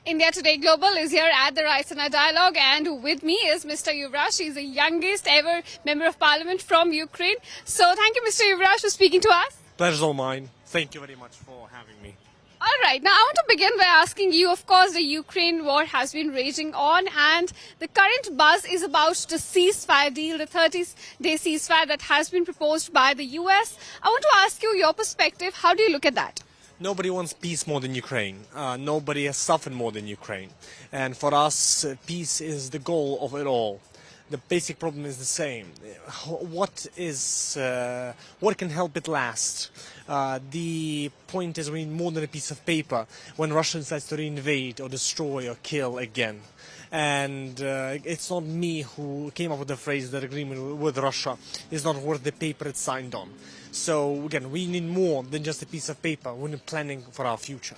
India Today Global is here at the Raisina Dialogue, and with me is Mr. Yurash. He's the youngest ever Member of Parliament from Ukraine. So thank you, Mr. Yurash, for speaking to us. Pleasure's all mine. Thank you very much for having me. All right, now I want to begin by asking you, of course, the Ukraine war has been raging on, and the current buzz is about the ceasefire deal, the 30-day ceasefire that has been proposed by the US. I want to ask you your perspective. How do you look at that? Nobody wants peace more than Ukraine. Nobody has suffered more than Ukraine. And for us, peace is the goal of it all. The basic problem is the same. What can help it last? The point is we need more than a piece of paper when Russia decides to reinvade or destroy or kill again. And it's not me who came up with the phrase that agreement with Russia is not worth the paper it's signed on. So again, we need more than just a piece of paper. We need planning for our future.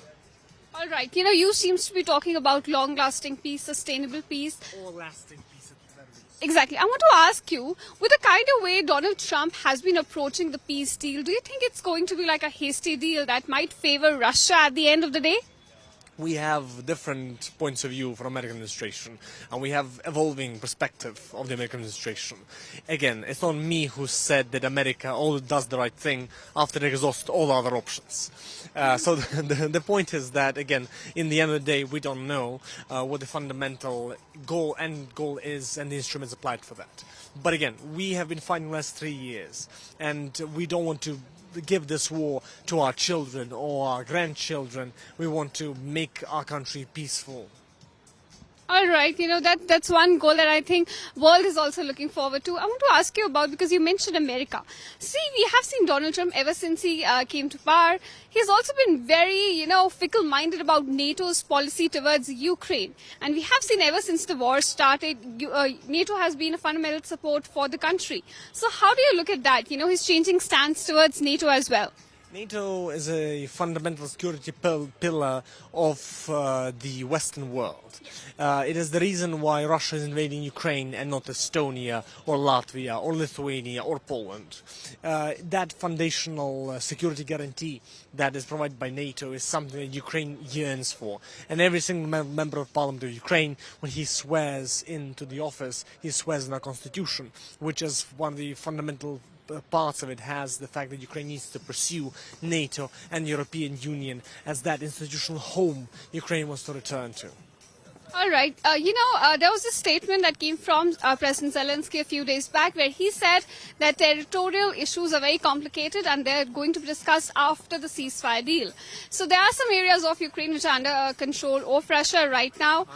All right, you seem to be talking about long-lasting peace, sustainable peace. Or lasting peace at the very least. Exactly. I want to ask you, with the kind of way Donald Trump has been approaching the peace deal, do you think it's going to be like a hasty deal that might favor Russia at the end of the day? We have different points of view from American administration, and we have evolving perspective of the American administration. Again, it's not me who said that America only does the right thing after they exhaust all other options. So the point is that, again, in the end of the day, we don't know what the fundamental end goal is and the instruments applied for that. But again, we have been fighting the last 3 years, and we don't want to give this war to our children or our grandchildren. We want to make our country peaceful. All right, that's one goal that I think world is also looking forward to. I want to ask you about, because you mentioned America. See, we have seen Donald Trump ever since he came to power. He's also been very, fickle-minded about NATO's policy towards Ukraine. And we have seen ever since the war started, NATO has been a fundamental support for the country. So how do you look at that? His changing stance towards NATO as well. NATO is a fundamental security pillar of the Western world. It is the reason why Russia is invading Ukraine and not Estonia or Latvia or Lithuania or Poland. That foundational security guarantee that is provided by NATO is something that Ukraine yearns for. And every single member of Parliament of Ukraine, when he swears into the office, he swears in our constitution, which is one of the fundamental parts of it has the fact that Ukraine needs to pursue NATO and the European Union as that institutional home Ukraine wants to return to. All right. There was a statement that came from President Zelensky a few days back where he said that territorial issues are very complicated and they're going to be discussed after the ceasefire deal. So there are some areas of Ukraine which are under control of Russia right now.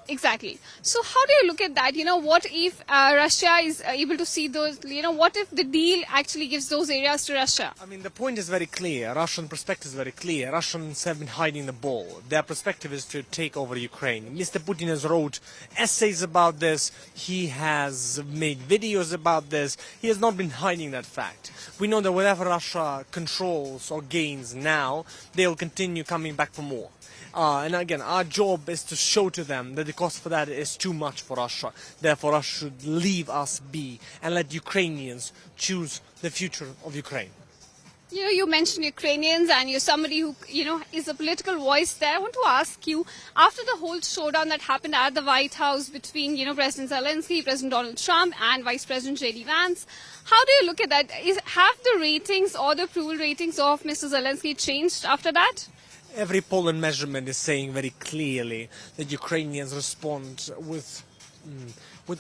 Exactly. So how do you look at that? What if Russia is able to see those, what if the deal actually gives those areas to Russia? I mean, the point is very clear. Russian perspective is very clear. Russians have been hiding the ball. Their perspective is to take over Ukraine. Mr. Putin has wrote essays about this. He has made videos about this. He has not been hiding that fact. We know that whatever Russia controls or gains now, they'll continue coming back for more. And again, our job is to show to them that the cost for that is too much for Russia. Therefore, Russia should leave us be and let Ukrainians choose the future of Ukraine. You mentioned Ukrainians and you're somebody who, is a political voice there. I want to ask you, after the whole showdown that happened at the White House between, President Zelensky, President Donald Trump and Vice President J.D. Vance, how do you look at that? Have the ratings or the approval ratings of Mr. Zelensky changed after that? Every poll and measurement is saying very clearly that Ukrainians respond with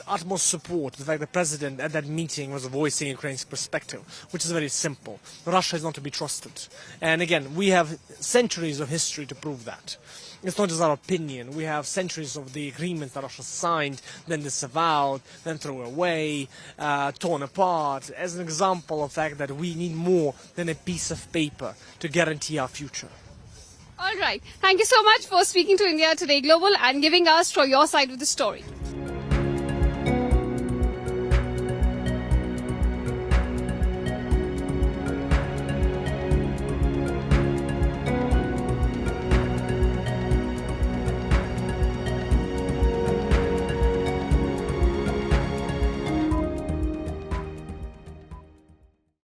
utmost support. The fact the president at that meeting was voicing Ukraine's perspective, which is very simple. Russia is not to be trusted. And again, we have centuries of history to prove that. It's not just our opinion. We have centuries of the agreements that Russia signed, then disavowed, then threw away, torn apart, as an example of the fact that we need more than a piece of paper to guarantee our future. All right. Thank you so much for speaking to India Today Global and giving us your side of the story.